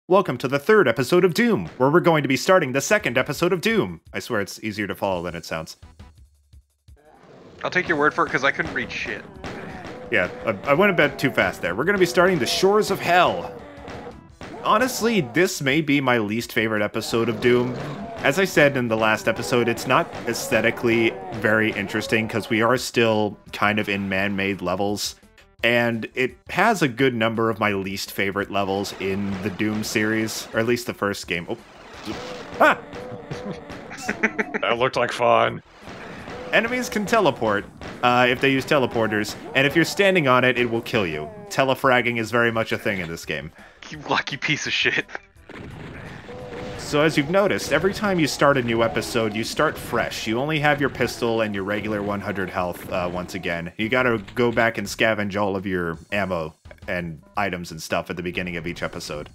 Welcome to the third episode of Doom, where we're going to be starting the second episode of Doom. I swear it's easier to follow than it sounds. I'll take your word for it because I couldn't read shit. Yeah, I went a bit too fast there. We're going to be starting The Shores of Hell. Honestly, this may be my least favorite episode of Doom. As I said in the last episode, it's not aesthetically very interesting because we are still kind of in man-made levels. And it has a good number of my least favorite levels in the Doom series, or at least the first game. Oh. Ah! That looked like fun. Enemies can teleport if they use teleporters, and if you're standing on it, it will kill you. Telefragging is very much a thing in this game. You lucky piece of shit. So as you've noticed, every time you start a new episode, you start fresh. You only have your pistol and your regular 100 health once again. You gotta go back and scavenge all of your ammo and items and stuff at the beginning of each episode.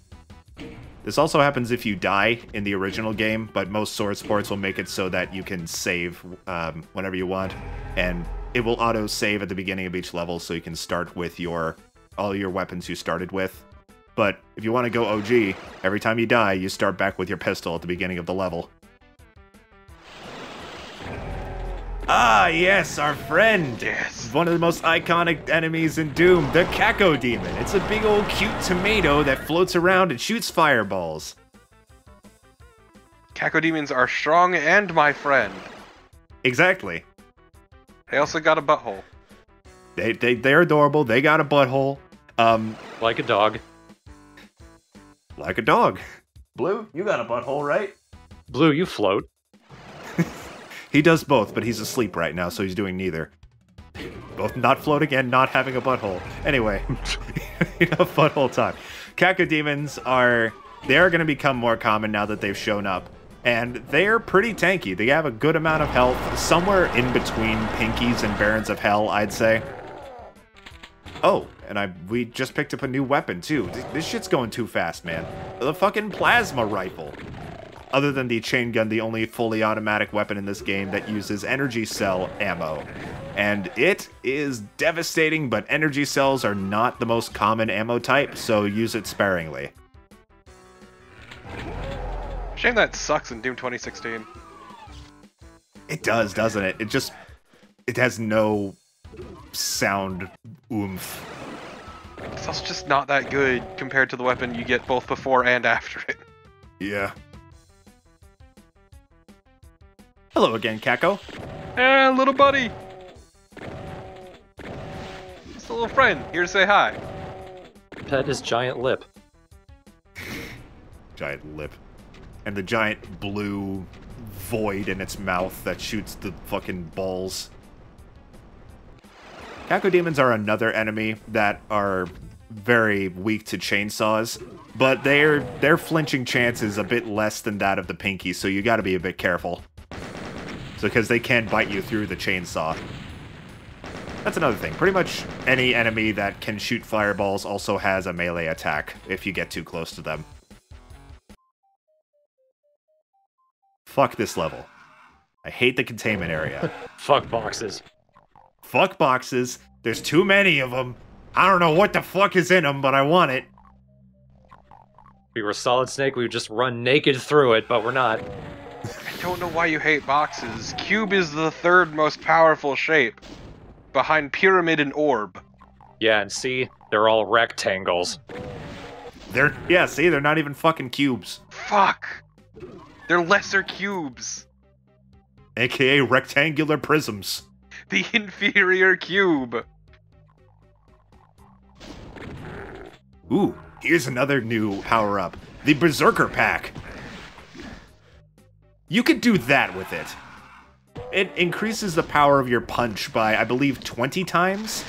This also happens if you die in the original game, but most sword sports will make it so that you can save whenever you want, and it will auto-save at the beginning of each level so you can start with all your weapons you started with. But if you want to go OG, every time you die, you start back with your pistol at the beginning of the level. Ah, yes, our friend! Yes. One of the most iconic enemies in Doom, the Caco Demon. It's a big old cute tomato that floats around and shoots fireballs. Cacodemons are strong and my friend. Exactly. They also got a butthole. They're adorable, they got a butthole. Like a dog. Like a dog. Blue, you got a butthole, right? Blue, you float. He does both, but he's asleep right now, so he's doing neither. Both not floating and not having a butthole. Anyway, enough butthole talk. Cacodemons are going to become more common now that they've shown up. And they're pretty tanky. They have a good amount of health, somewhere in between Pinkies and Barons of Hell, I'd say. Oh, and we just picked up a new weapon, too. This shit's going too fast, man. The fucking plasma rifle. Other than the chain gun, the only fully automatic weapon in this game that uses energy cell ammo. And it is devastating, but energy cells are not the most common ammo type, so use it sparingly. Shame that sucks in Doom 2016. It does, doesn't it? It has no sound oomph. It's also just not that good compared to the weapon you get both before and after it. Yeah. Hello again, Caco. Hey, little buddy! Just a little friend, here to say hi. Pet his giant lip. Giant lip. And the giant blue void in its mouth that shoots the fucking balls. Cacodemons are another enemy that are very weak to chainsaws, but their flinching chance is a bit less than that of the Pinkies, so you gotta be a bit careful. Because they can bite you through the chainsaw. That's another thing. Pretty much any enemy that can shoot fireballs also has a melee attack if you get too close to them. Fuck this level. I hate the containment area. Fuck boxes. Fuck boxes. There's too many of them. I don't know what the fuck is in them, but I want it. If we were Solid Snake, we would just run naked through it, but we're not. I don't know why you hate boxes. Cube is the third most powerful shape, behind pyramid and orb. Yeah, and see? They're all rectangles. They're not even fucking cubes. Fuck! They're lesser cubes. AKA rectangular prisms. The inferior cube. Ooh, here's another new power-up. The Berserker Pack. You could do that with it. It increases the power of your punch by, I believe, 20 times.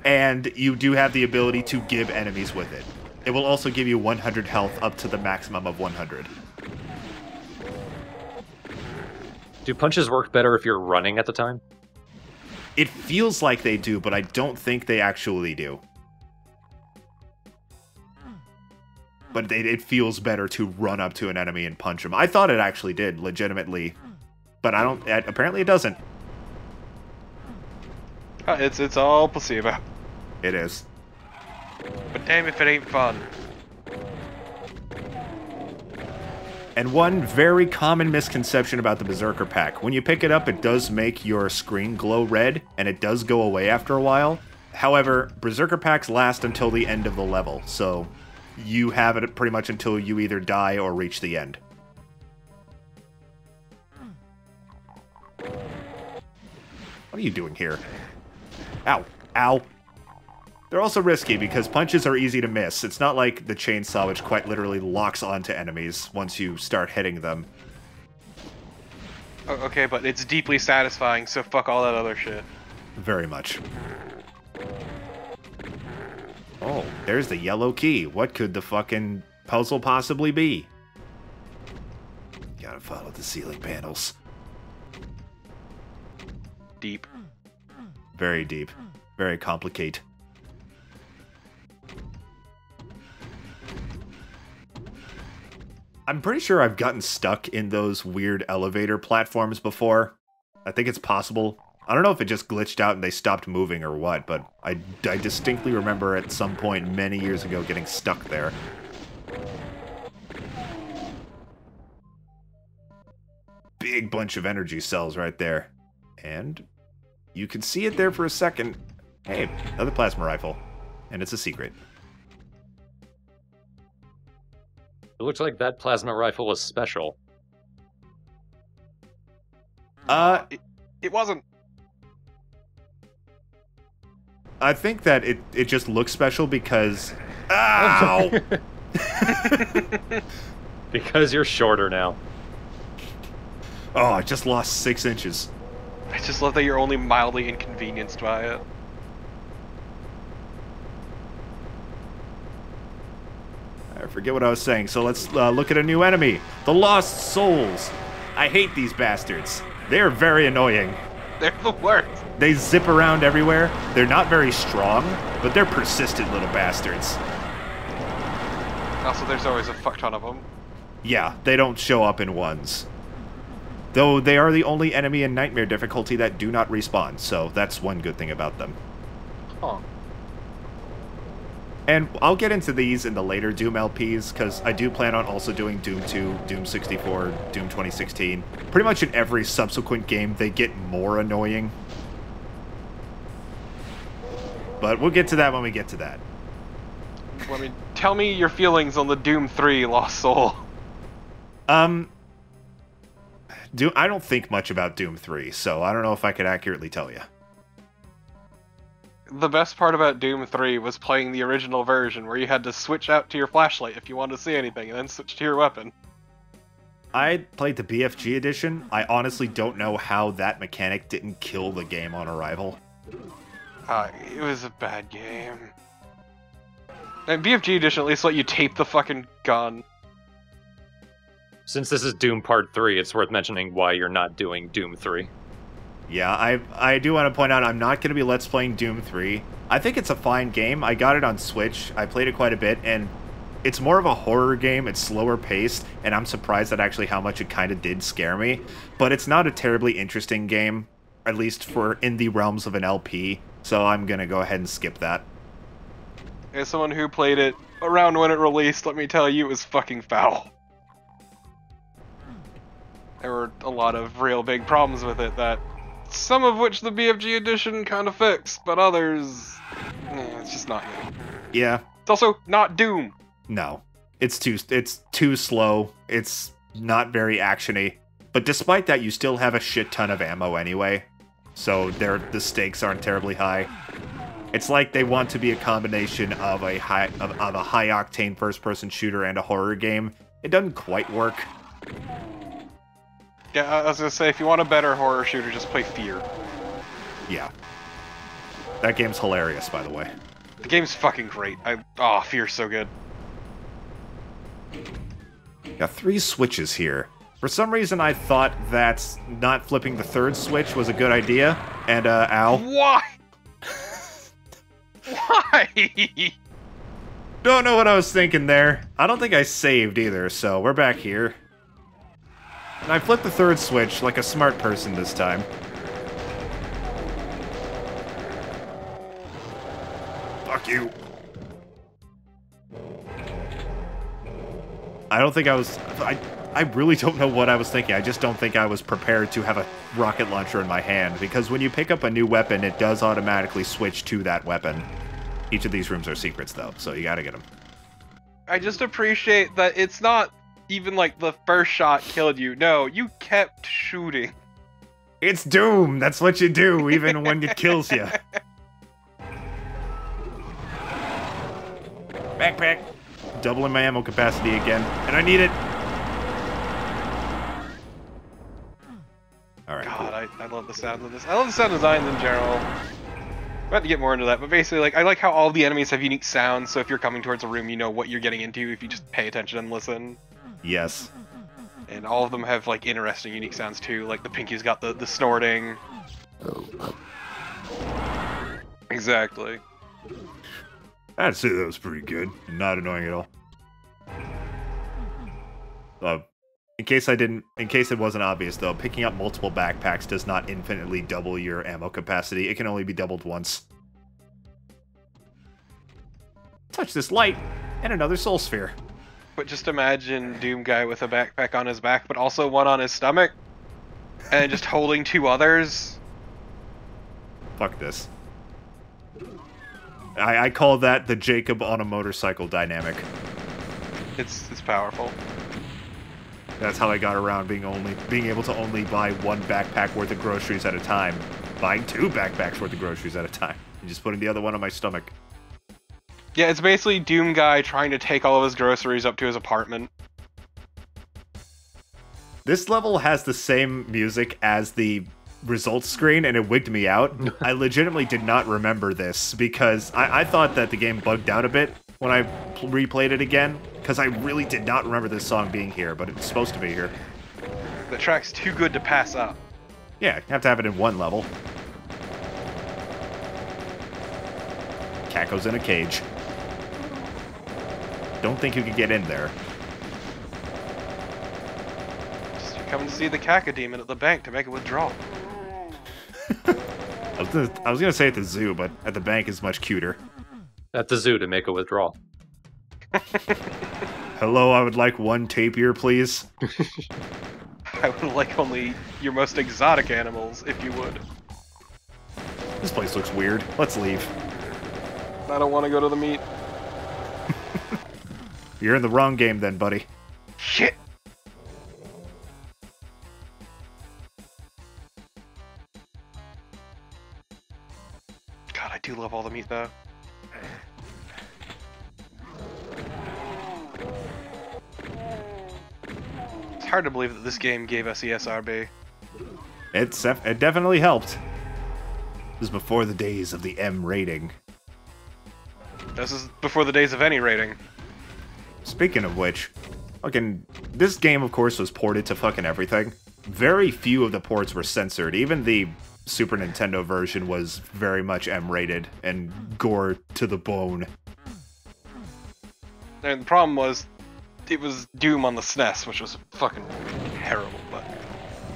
And you do have the ability to give enemies with it. It will also give you 100 health up to the maximum of 100. Do punches work better if you're running at the time? It feels like they do, but I don't think they actually do. But it feels better to run up to an enemy and punch him. I thought it actually did, legitimately. But apparently it doesn't. It's all placebo. It is. But damn if it ain't fun. And one very common misconception about the Berserker pack. When you pick it up, it does make your screen glow red, and it does go away after a while. However, Berserker packs last until the end of the level, so you have it pretty much until you either die or reach the end. What are you doing here? Ow. Ow. They're also risky because punches are easy to miss. It's not like the chainsaw, which quite literally locks onto enemies once you start hitting them. Okay, but it's deeply satisfying, so fuck all that other shit. Very much. Oh, there's the yellow key. What could the fucking puzzle possibly be? Gotta follow the ceiling panels. Deep. Very deep. Very complicated. I'm pretty sure I've gotten stuck in those weird elevator platforms before. I think it's possible. I don't know if it just glitched out and they stopped moving or what, but I distinctly remember at some point many years ago getting stuck there. Big bunch of energy cells right there. And you can see it there for a second. Hey, another plasma rifle. And it's a secret. It looks like that plasma rifle was special. It wasn't. I think that it just looks special because... Ow! Because you're shorter now. Oh, I just lost 6 inches. I just love that you're only mildly inconvenienced by it. I forget what I was saying, so let's look at a new enemy. The Lost Souls. I hate these bastards. They're very annoying. They're the worst. They zip around everywhere. They're not very strong, but they're persistent little bastards. Also, there's always a fuck ton of them. Yeah, they don't show up in ones. Though they are the only enemy in Nightmare difficulty that do not respawn, so that's one good thing about them. Huh. And I'll get into these in the later Doom LPs, because I do plan on also doing Doom 2, Doom 64, Doom 2016. Pretty much in every subsequent game, they get more annoying. But we'll get to that when we get to that. Well, I mean, tell me your feelings on the Doom 3 Lost Soul. I don't think much about Doom 3, so I don't know if I could accurately tell you. The best part about Doom 3 was playing the original version, where you had to switch out to your flashlight if you wanted to see anything, and then switch to your weapon. I played the BFG edition. I honestly don't know how that mechanic didn't kill the game on arrival. It was a bad game. And BFG edition at least let you tape the fucking gun. Since this is Doom Part 3, it's worth mentioning why you're not doing Doom 3. Yeah, I do want to point out I'm not going to be Let's Playing Doom 3. I think it's a fine game. I got it on Switch. I played it quite a bit, and it's more of a horror game. It's slower paced, and I'm surprised at actually how much it kind of did scare me. But it's not a terribly interesting game, at least for in the realms of an LP, so I'm going to go ahead and skip that. As someone who played it around when it released, let me tell you, it was fucking foul. There were a lot of real big problems with it that... some of which the BFG edition kind of fixed, but others... it's just not good. Yeah. It's also not Doom. No. It's too slow. It's not very actiony. But despite that, you still have a shit ton of ammo anyway. So the stakes aren't terribly high. It's like they want to be a combination of a high-octane first-person shooter and a horror game. It doesn't quite work. Yeah, I was gonna say, if you want a better horror shooter, just play Fear. Yeah. That game's hilarious, by the way. The game's fucking great. Fear's so good. Got 3 switches here. For some reason, I thought that not flipping the 3rd switch was a good idea, and, ow. Why? Why? Don't know what I was thinking there. I don't think I saved either, so we're back here. And I flipped the 3rd switch like a smart person this time. Fuck you. I don't think I was... I really don't know what I was thinking. I just don't think I was prepared to have a rocket launcher in my hand, because when you pick up a new weapon, it does automatically switch to that weapon. Each of these rooms are secrets, though, so you gotta get them. I just appreciate that it's not even like the first shot killed you. No, you kept shooting. It's Doom! That's what you do, even when it kills you. Backpack. Doubling my ammo capacity again, and I need it. Alright. God, I love the sound of this. I love the sound designs in general. We'll have to get more into that, but basically, like, I like how all the enemies have unique sounds, so if you're coming towards a room, you know what you're getting into if you just pay attention and listen. Yes. And all of them have, like, interesting, unique sounds, too. Like, the Pinky's got the snorting. Exactly. I'd say that was pretty good. Not annoying at all. In case it wasn't obvious, though, picking up multiple backpacks does not infinitely double your ammo capacity. It can only be doubled once. Touch this light, and another soul sphere. But just imagine Doom Guy with a backpack on his back, but also one on his stomach, and just holding two others. Fuck this. I call that the Jacob on a motorcycle dynamic. It's powerful. That's how I got around being able to only buy one backpack worth of groceries at a time. Buying two backpacks worth of groceries at a time. And just putting the other one on my stomach. Yeah, it's basically Doom Guy trying to take all of his groceries up to his apartment. This level has the same music as the results screen, and it wigged me out. I legitimately did not remember this, because I thought that the game bugged out a bit when I replayed it again, because I really did not remember this song being here, but it's supposed to be here. The track's too good to pass up. Yeah, you have to have it in one level. Caco's in a cage. Don't think you can get in there. Just coming to see the Caca Demon at the bank to make a withdrawal. I was gonna say at the zoo, but at the bank is much cuter. At the zoo to make a withdrawal. Hello, I would like one tapir, please. I would like only your most exotic animals, if you would. This place looks weird. Let's leave. I don't want to go to the meet. You're in the wrong game then, buddy. Shit! God, I do love all the meat, though. It's hard to believe that this game gave us ESRB. It definitely helped. This is before the days of the M rating. This is before the days of any rating. Speaking of which, this game, of course, was ported to fucking everything. Very few of the ports were censored. Even the Super Nintendo version was very much M-rated and gore to the bone. And the problem was, it was Doom on the SNES, which was fucking terrible, but...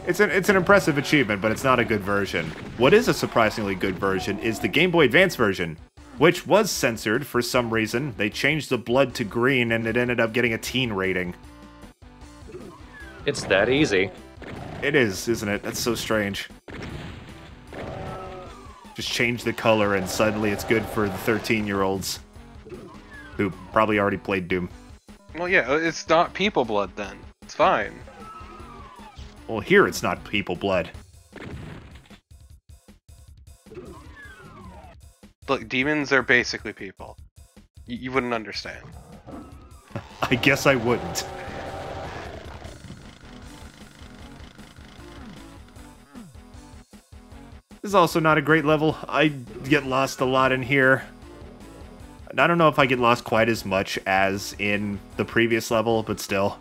It's an impressive achievement, but it's not a good version. What is a surprisingly good version is the Game Boy Advance version, which was censored for some reason. They changed the blood to green, and it ended up getting a teen rating. It's that easy. It is, isn't it? That's so strange. Just change the color, and suddenly it's good for the 13-year-olds. Who probably already played Doom. Well, yeah, it's not people blood then. It's fine. Well, here it's not people blood. Look, demons are basically people. You wouldn't understand. I guess I wouldn't. This is also not a great level. I get lost a lot in here. I don't know if I get lost quite as much as in the previous level, but still.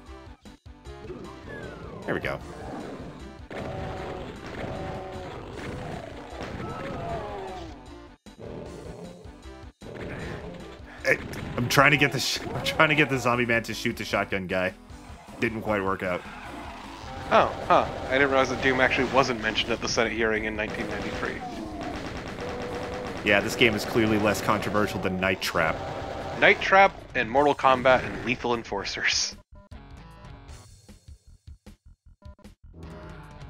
There we go. I'm trying to get the zombie man to shoot the shotgun guy. Didn't quite work out. Oh, huh. I didn't realize that Doom actually wasn't mentioned at the Senate hearing in 1993. Yeah, this game is clearly less controversial than Night Trap. Night Trap and Mortal Kombat and Lethal Enforcers.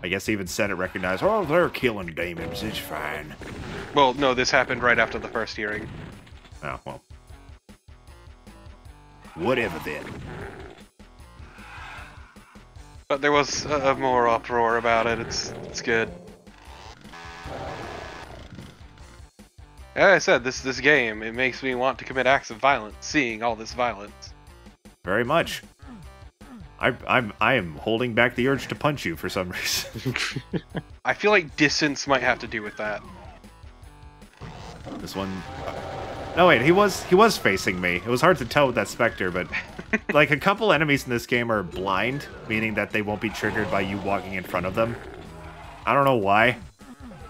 I guess even Senate recognized, oh, they're killing demons, it's fine. Well, no, this happened right after the first hearing. Oh, well. Whatever then. But there was a more uproar about it. It's good. As I said, this game, it makes me want to commit acts of violence, seeing all this violence. Very much. I am holding back the urge to punch you for some reason. I feel like distance might have to do with that. This one... No, wait, he was facing me. It was hard to tell with that Spectre, but... like, a couple enemies in this game are blind, meaning that they won't be triggered by you walking in front of them. I don't know why.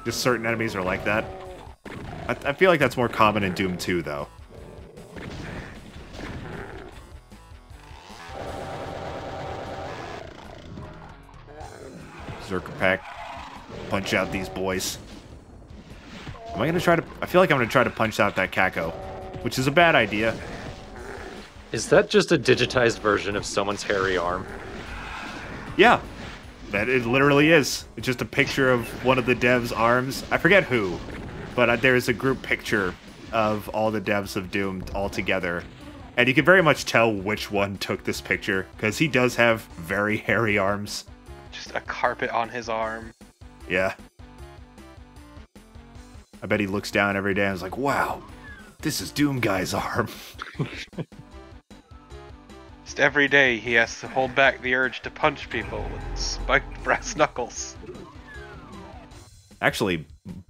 Just certain enemies are like that. I feel like that's more common in Doom 2, though. Zerker Pack. Punch out these boys. Am I gonna try to... I feel like I'm gonna try to punch out that Kako, which is a bad idea. Is that just a digitized version of someone's hairy arm? Yeah. That it literally is. It's just a picture of one of the devs' arms. I forget who, but there's a group picture of all the devs of Doom all together. And you can very much tell which one took this picture, because he does have very hairy arms. Just a carpet on his arm. Yeah. I bet he looks down every day and is like, wow, this is Doom Guy's arm. Just every day he has to hold back the urge to punch people with spiked brass knuckles. Actually,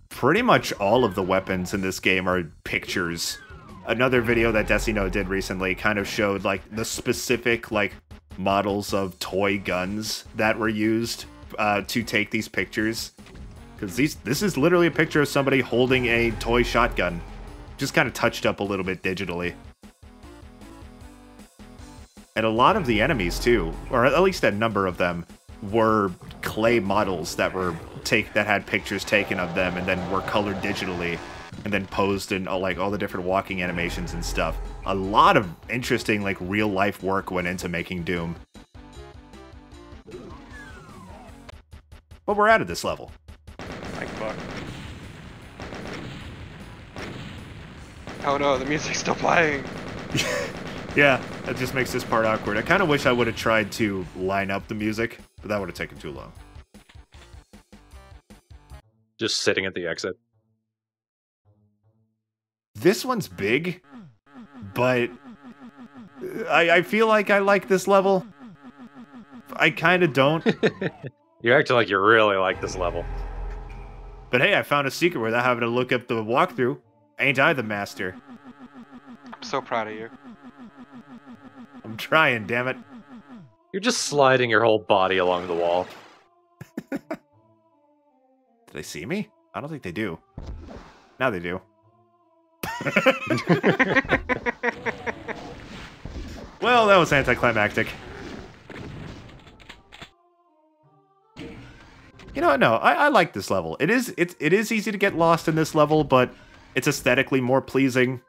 pretty much all of the weapons in this game are pictures. Another video that DesiNo did recently kind of showed like the specific like models of toy guns that were used to take these pictures. Because this is literally a picture of somebody holding a toy shotgun. Just kind of touched up a little bit digitally. And a lot of the enemies too, or at least a number of them, were clay models that were that had pictures taken of them and then were colored digitally and then posed in like all the different walking animations and stuff. A lot of interesting like real life work went into making Doom. But we're out of this level. Like fuck. Oh no, the music's still playing. Yeah, that just makes this part awkward. I kind of wish I would have tried to line up the music, but that would have taken too long. Just sitting at the exit. This one's big, but I feel like I like this level. I kind of don't. You're acting like you really like this level. But hey, I found a secret without having to look up the walkthrough. Ain't I the master? I'm so proud of you. I'm trying, damn it. You're just sliding your whole body along the wall. Do they see me? I don't think they do. Now they do. Well, that was anticlimactic. You know what? No, I like this level. It is easy to get lost in this level, but it's aesthetically more pleasing,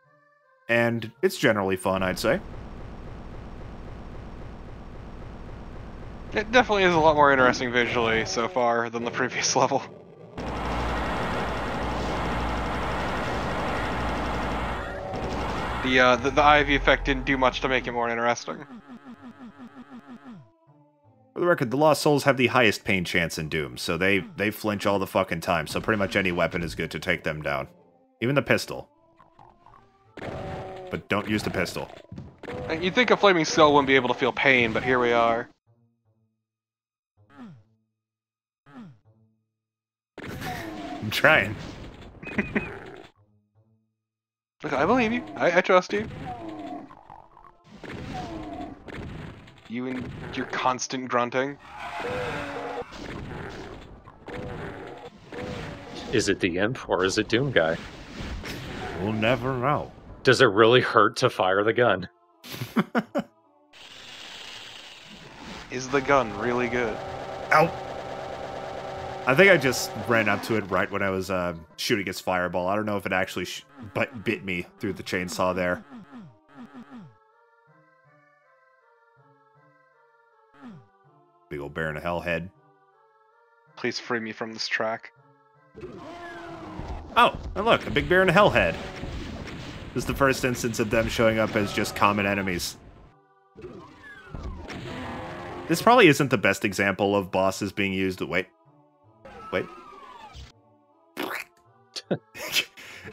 and it's generally fun, I'd say. It definitely is a lot more interesting visually so far than the previous level. The Ivy effect didn't do much to make it more interesting. For the record, the Lost Souls have the highest pain chance in Doom, so they flinch all the fucking time, so pretty much any weapon is good to take them down. Even the pistol. But don't use the pistol. You'd think a Flaming Skull wouldn't be able to feel pain, but here we are. I'm trying. Look, I believe you. I trust you. You and your constant grunting. Is it the imp or is it Doom Guy? We'll never know. Does it really hurt to fire the gun? Is the gun really good? Ow! I think I just ran up to it right when I was shooting its fireball. I don't know if it actually bit me through the chainsaw there. Big old bear in a hell head. Please free me from this track. Oh, and look, a big bear and a hellhead. This is the first instance of them showing up as just common enemies. This probably isn't the best example of bosses being used. Wait.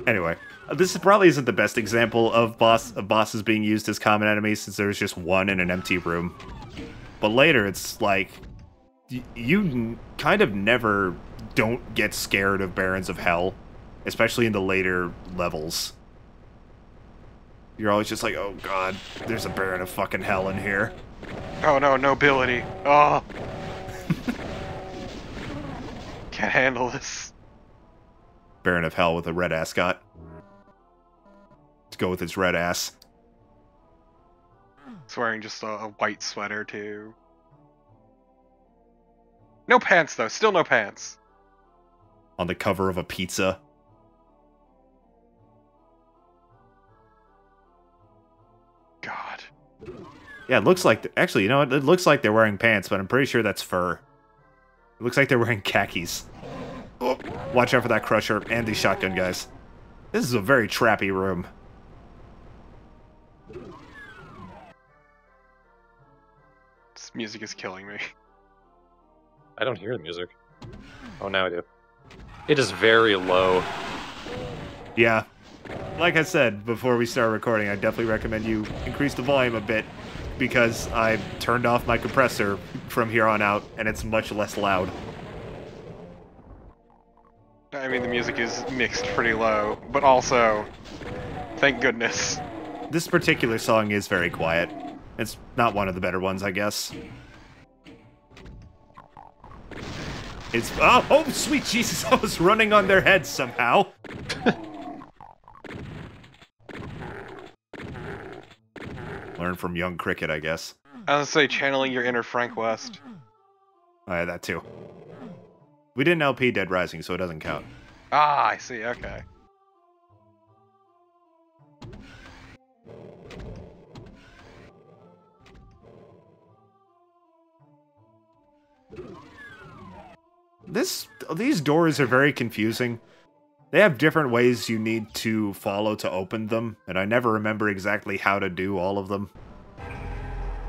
Anyway, this probably isn't the best example of bosses being used as common enemies, since there's just one in an empty room. But later, it's like you kind of never don't get scared of Barons of Hell, especially in the later levels. You're always just like, oh god, there's a Baron of fucking Hell in here. Oh no, nobility. Oh. Can't handle this. Baron of Hell with a red ascot. Let's go with his red ass. He's wearing just a white sweater, too. No pants, though. Still no pants. On the cover of a pizza. God. Yeah, it looks like... Actually, you know what? It looks like they're wearing pants, but I'm pretty sure that's fur. It looks like they're wearing khakis. Oh, watch out for that crusher and these shotgun guys. This is a very trappy room. This music is killing me. I don't hear the music. Oh, now I do. It is very low. Yeah. Like I said before we start recording, I definitely recommend you increase the volume a bit, because I turned off my compressor from here on out, and it's much less loud. I mean, the music is mixed pretty low, but also, thank goodness. This particular song is very quiet. It's not one of the better ones, I guess. It's... Oh, sweet Jesus, I was running on their heads somehow. Learn from young cricket, I guess. I was gonna say, channeling your inner Frank West. Oh, yeah, that too. We didn't LP Dead Rising, so it doesn't count. Ah, I see, okay. These doors are very confusing. They have different ways you need to follow to open them, and I never remember exactly how to do all of them.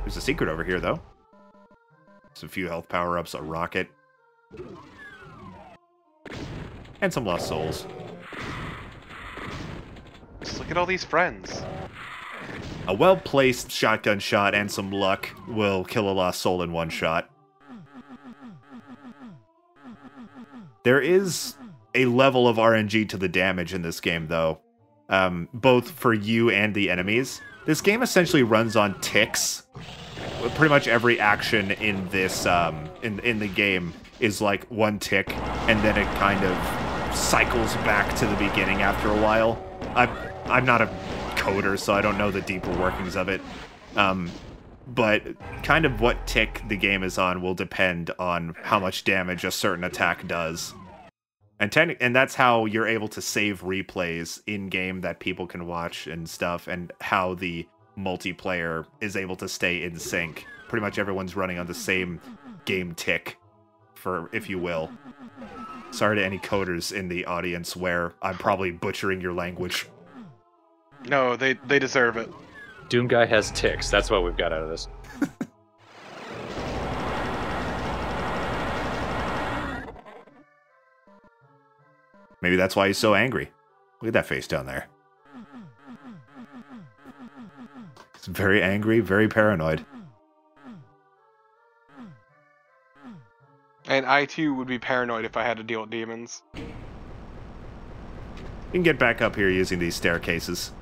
There's a secret over here, though. There's a few health power-ups, a rocket. And some lost souls. Just look at all these friends. A well-placed shotgun shot and some luck will kill a lost soul in one shot. There is a level of RNG to the damage in this game, though. Both for you and the enemies. This game essentially runs on ticks. Pretty much every action in this, in the game is like one tick, and then it kind of cycles back to the beginning after a while. I'm not a coder, so I don't know the deeper workings of it. But kind of what tick the game is on will depend on how much damage a certain attack does. And that's how you're able to save replays in-game that people can watch and stuff, and how the multiplayer is able to stay in sync. Pretty much everyone's running on the same game tick, if you will. Sorry to any coders in the audience where I'm probably butchering your language. No, they deserve it. Doom Guy has ticks. That's what we've got out of this. Maybe that's why he's so angry. Look at that face down there. He's very angry, very paranoid. And I too would be paranoid if I had to deal with demons. You can get back up here using these staircases.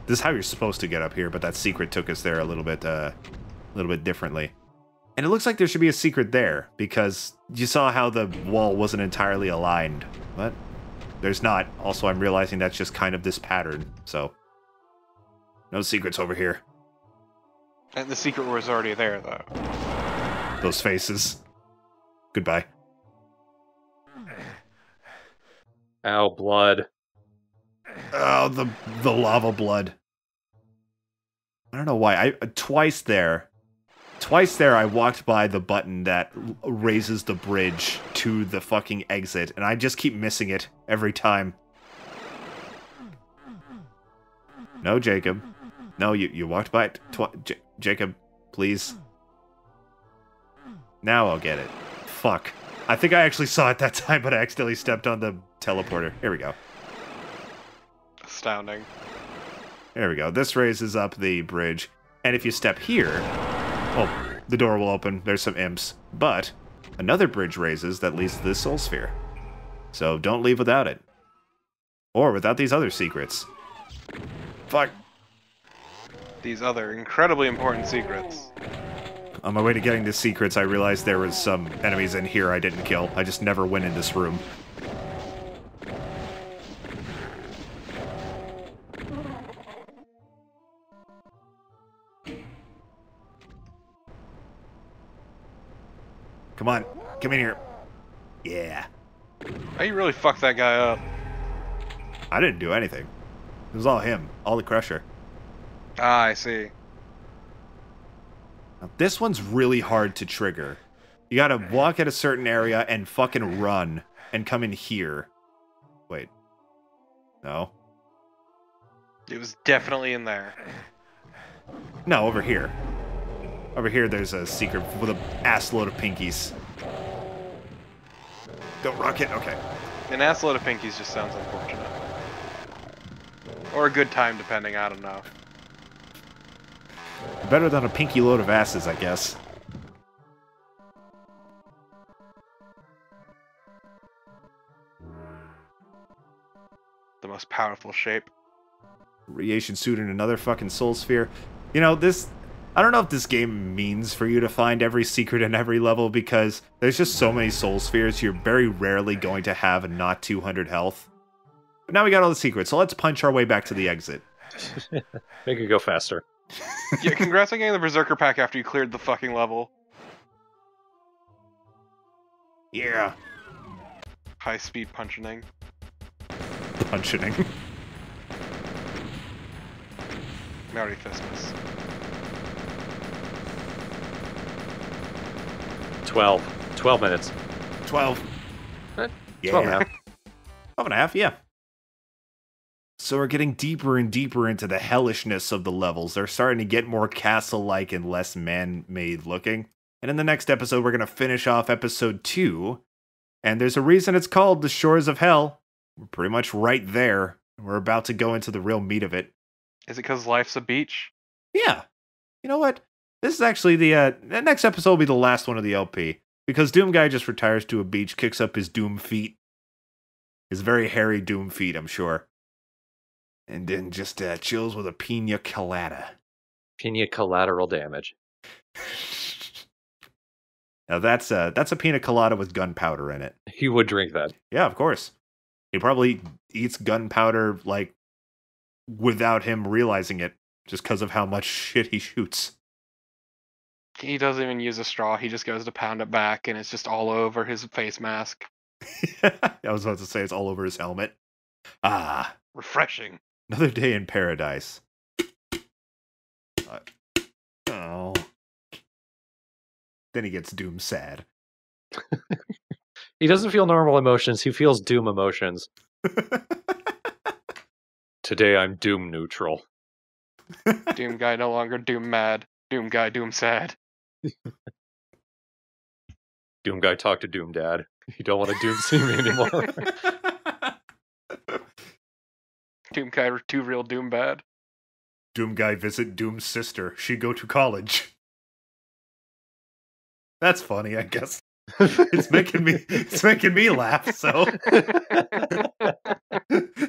This is how you're supposed to get up here, but that secret took us there a little bit differently. And it looks like there should be a secret there, because you saw how the wall wasn't entirely aligned. But there's not. Also, I'm realizing that's just kind of this pattern, so... No secrets over here. And the secret was already there, though. Those faces. Goodbye. Ow, blood. Oh, the lava blood. I don't know why. Twice there, twice there I walked by the button that raises the bridge to the fucking exit, and I just keep missing it every time. No, Jacob. No, you walked by it Jacob, please. Now I'll get it. Fuck. I think I actually saw it that time, but I accidentally stepped on the teleporter. Here we go. Astounding. There we go. This raises up the bridge. And if you step here, oh, the door will open. There's some imps. But another bridge raises that leads to the Soul Sphere. So don't leave without it. Or without these other secrets. Fuck. These other incredibly important secrets. On my way to getting the secrets, I realized there was some enemies in here I didn't kill. I just never went in this room. Come on, come in here. Yeah. How you really fucked that guy up? I didn't do anything. It was all him, all the Crusher. Ah, I see. Now, this one's really hard to trigger. You gotta walk at a certain area and fucking run and come in here. Wait. No. It was definitely in there. No, over here. Over here there's a secret with an ass load of pinkies. Don't rock it? Okay. An ass load of pinkies just sounds unfortunate. Or a good time, depending, I don't know. Better than a pinky load of asses, I guess. The most powerful shape. Radiation suit in another fucking soul sphere. You know, this... I don't know if this game means for you to find every secret in every level, because there's just so many soul spheres, you're very rarely going to have not 200 health. But now we got all the secrets, so let's punch our way back to the exit. Make it go faster. Yeah, congrats on getting the Berserker pack after you cleared the fucking level. Yeah. High speed punching. Punching. Merry Christmas. 12 minutes. 12. Yeah. 12 and a half. 12 and a half, yeah. So we're getting deeper and deeper into the hellishness of the levels. They're starting to get more castle-like and less man-made looking. And in the next episode, we're going to finish off episode 2. And there's a reason it's called The Shores of Hell. We're pretty much right there. We're about to go into the real meat of it. Is it because life's a beach? Yeah. You know what? This is actually the next episode will be the last one of the LP. Because Doom Guy just retires to a beach, kicks up his Doom feet. His very hairy Doom feet, I'm sure. And then just chills with a pina colada. Pina collateral damage. Now that's a pina colada with gunpowder in it. He would drink that. Yeah, of course. He probably eats gunpowder, like, without him realizing it, just because of how much shit he shoots. He doesn't even use a straw, he just goes to pound it back, and it's just all over his face mask. I was about to say it's all over his helmet. Ah. Refreshing. Another day in paradise. Oh. Then he gets Doom sad. He doesn't feel normal emotions, he feels Doom emotions. Today I'm Doom neutral. Doom Guy no longer Doom mad. Doom Guy Doom sad. Doom Guy talk to Doom Dad. You don't want to Doom see me anymore. Doom Guy too real Doom bad. Doom Guy visit Doom's sister. She go to college. That's funny, I guess. It's making me laugh, so